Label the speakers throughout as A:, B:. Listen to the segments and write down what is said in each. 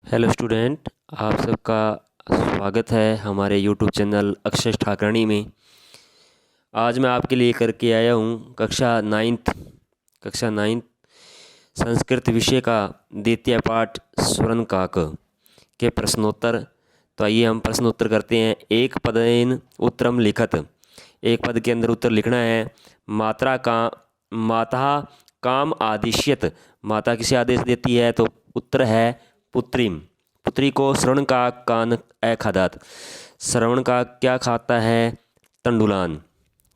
A: Hello student, आप सबका स्वागत है हमारे यूट्यूब चैनल अक्षय ठाकरानी में। आज मैं आपके लिए करके आया हूँ कक्षा नाइन्थ संस्कृत विषय का द्वितीय पाठ स्वर्णकाक के प्रश्नोत्तर। तो आइए हम प्रश्नोत्तर करते हैं। एक पदेन उत्तरम लिखत। एक पद के अंदर उत्तर लिखना है। माता काम आदिश्यत। माता किसे आदेश देती है? तो उत्तर है पुत्रीम। पुत्री को श्रवण का कान खादात। श्रवण का क्या खाता है? तंडुलान,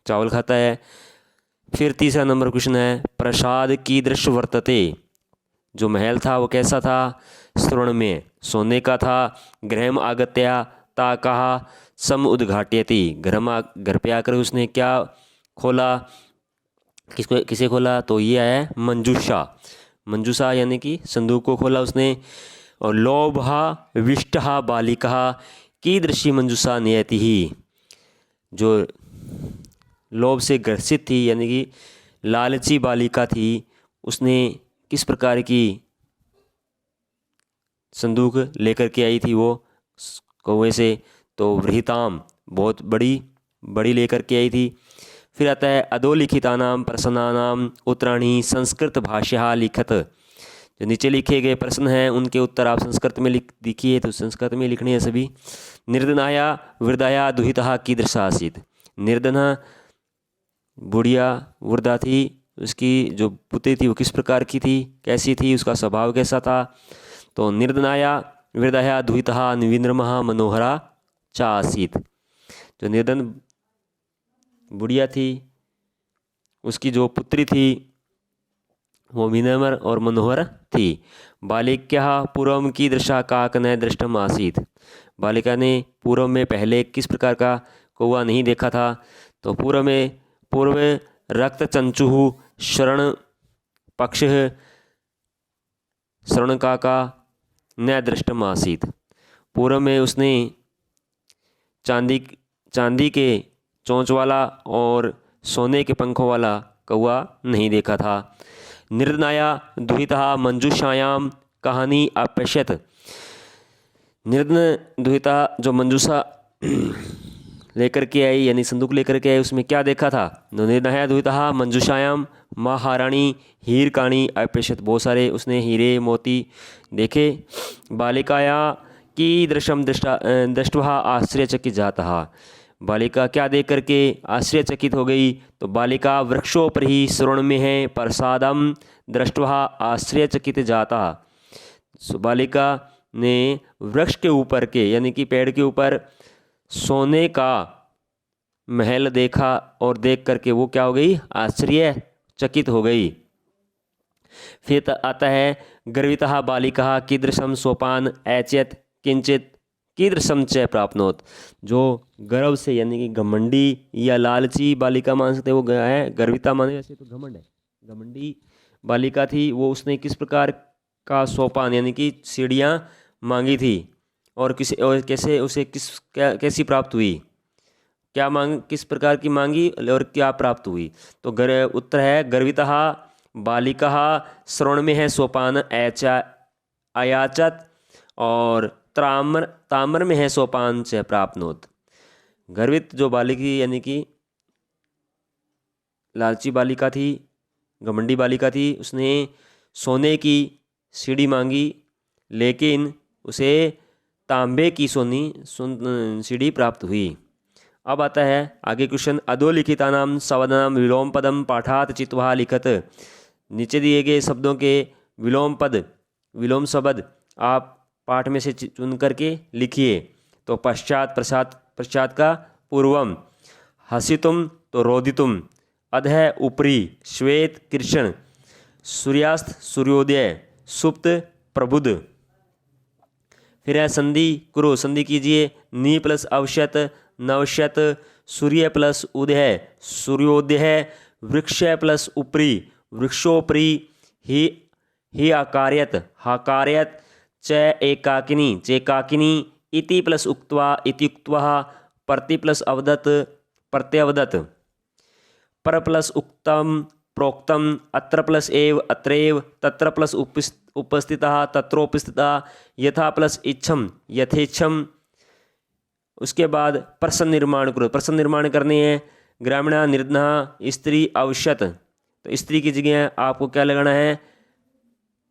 A: चावल खाता है। फिर तीसरा नंबर क्वेश्चन है, प्रसाद कीदृश वर्तते। जो महल था वो कैसा था? स्वर्ण में, सोने का था। गृहम आगत्या ता कहा सम उद्घाट्यति। घर पे आकर उसने क्या खोला? किसे खोला? तो ये है मंजूषा। मंजूषा यानी कि संदूक को खोला उसने। और लोभा विष्टहा बालिका कीदृशी मंजूषा नियति ही। जो लोभ से ग्रसित थी यानी कि लालची बालिका थी, उसने किस प्रकार की संदूक लेकर के आई थी वो कौवे से? तो वृहिताम, बहुत बड़ी लेकर के आई थी। फिर आता है अधोलिखितानाम प्रश्नानाम उत्तराणी संस्कृत भाषा लिखत। जो नीचे लिखे गए प्रश्न हैं उनके उत्तर आप संस्कृत में लिखिए। तो संस्कृत में लिखने हैं सभी। निर्धनाया वृद्धाया दुहिता कीदृशा आसीत्। निर्धना बुढ़िया वृद्धा थी, उसकी जो पुत्री थी वो किस प्रकार की थी, कैसी थी, उसका स्वभाव कैसा था? तो निर्धनाया वृद्धाया दुहिता विनम्रा मनोहरा चा आसीत्। जो निर्धन बुढ़िया थी उसकी जो पुत्री थी वो विनम्र और मनोहर थी। बालिका पूर्वम की दृशा काक न दृष्टम आसीत्। बालिका ने पूर्व में पहले किस प्रकार का कौवा नहीं देखा था? तो पूर्व रक्त चंचु शरण पक्ष शरण काका न दृष्टम आसीत्। पूर्व में उसने चांदी के चोंच वाला और सोने के पंखों वाला कौवा नहीं देखा था। निर्धनाया दुहिता मंजूषायाम कहानी अपश्यत। निर्धन दुहिता जो मंजूषा लेकर के आई यानी संदूक लेकर के आई, उसमें क्या देखा था? निर्धनाया दुहिता मंजूषायाम महारानी हीरकाणी अपश्यत। बहुत सारे उसने हीरे मोती देखे। बालिकाया की दृशम दृष्टवा आश्चर्यचकित जाता। बालिका क्या देख करके आश्चर्यचकित हो गई? तो बालिका वृक्षों पर ही श्रवण में है प्रसादम दृष्टवा आश्चर्यचकित जाता। बालिका ने वृक्ष के ऊपर के यानी कि पेड़ के ऊपर सोने का महल देखा और देख करके वो क्या हो गई? आश्चर्यचकित हो गई। फिर आता है गर्विता बालिका कीदृशम सोपान ऐचयत किंचित कीदृशम च प्राप्नोत। जो गर्व से यानी कि घमंडी या लालची बालिका मान सकते वो है। गर्विता माने वैसे तो घमंड है। घमंडी बालिका थी वो, उसने किस प्रकार का सोपान यानी कि सीढ़ियाँ मांगी थी और कैसे उसे कैसी प्राप्त हुई? किस प्रकार की मांगी और क्या प्राप्त हुई? तो उत्तर है गर्विता बालिका श्रवण में है सोपान अयाचत और ताम्र में है सोपान से प्राप्नोत। गर्वित जो बालिकी यानी कि लालची बालिका थी, घमंडी बालिका थी, उसने सोने की सीढ़ी मांगी लेकिन उसे तांबे की सीढ़ी प्राप्त हुई। अब आता है आगे क्वेश्चन। अधोलिखितानाम शब्दानाम विलोम पदम पाठात चित्वा लिखत। नीचे दिए गए शब्दों के विलोम शब्द आप पाठ में से चुन करके लिखिए। तो पश्चात का पूर्वम, हसितुम तो रोदितुम, अधः ऊपरी, श्वेत कृष्ण, सूर्यास्त सूर्योदय, सुप्त प्रबुद्ध। फिर है संधि कुरु, संधि कीजिए। नी प्लस अवश्यत नवश्यत, सूर्य प्लस उदय सूर्योदय, वृक्ष प्लस ऊपरी वृक्षोपरी, ही आकार्यत हाकार्यत, च एकाकिनी चेकाकिनी, इति प्लस उक्त्वा इत्युक्त्वा, प्रति प्लस अवदत प्रत्यवदत, पर प्लस उक्तम प्रोक्तम, अत्र प्लस एव अत्रैव, तत्र प्लस उपस्थितः तत्रोपस्थितः, यथा प्लस इच्छम यथेच्छम। उसके बाद प्रश्न निर्माण करो, प्रश्न निर्माण करने हैं। ग्रामीणा निर्धना स्त्री अवशत, तो स्त्री की जगह आपको क्या लगाना है,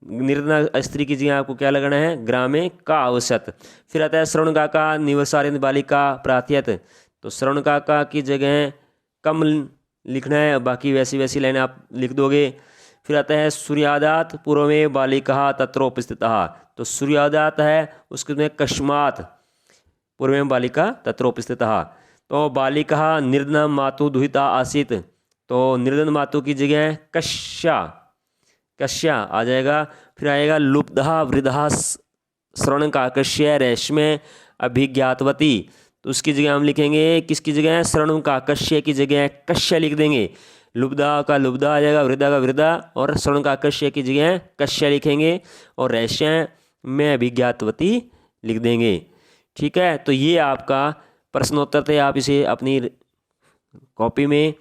A: निर्धना स्त्री की जगह आपको क्या लगाना है, ग्रामे का अवसत। फिर आता है श्रवण काका निवसारित बालिका प्रार्थयत, तो श्रवण काका की जगह कम लिखना है, बाकी वैसी वैसी लाइन आप लिख दोगे। फिर आता है सूर्यादात पूर्वमेव बालिका तत्रोपस्थितः, तो सूर्यादात है उसके में कस्मात पूर्वमेव बालिका तत्रोपस्थितः। तो बालिका निर्धना मातु दुहिता आसीत, तो निर्धन मातु की जगह कश्या आ जाएगा। फिर आएगा लुब्धा वृद्धा श्रवण काकस्य रेशमे अभिज्ञातवती, तो उसकी जगह हम लिखेंगे किसकी जगह, श्रवण काकस्य की जगह कश्य लिख देंगे। लुब्धा का लुब्धा आ जाएगा, वृद्धा का वृद्धा, और श्रवण काकस्य की जगह कश्य लिखेंगे, और रेशम में अभिज्ञातवती लिख देंगे। ठीक है, तो ये आपका प्रश्नोत्तर थे। आप इसे अपनी कॉपी में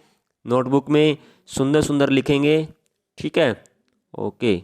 A: नोटबुक में सुंदर सुंदर लिखेंगे। ठीक है, ओके।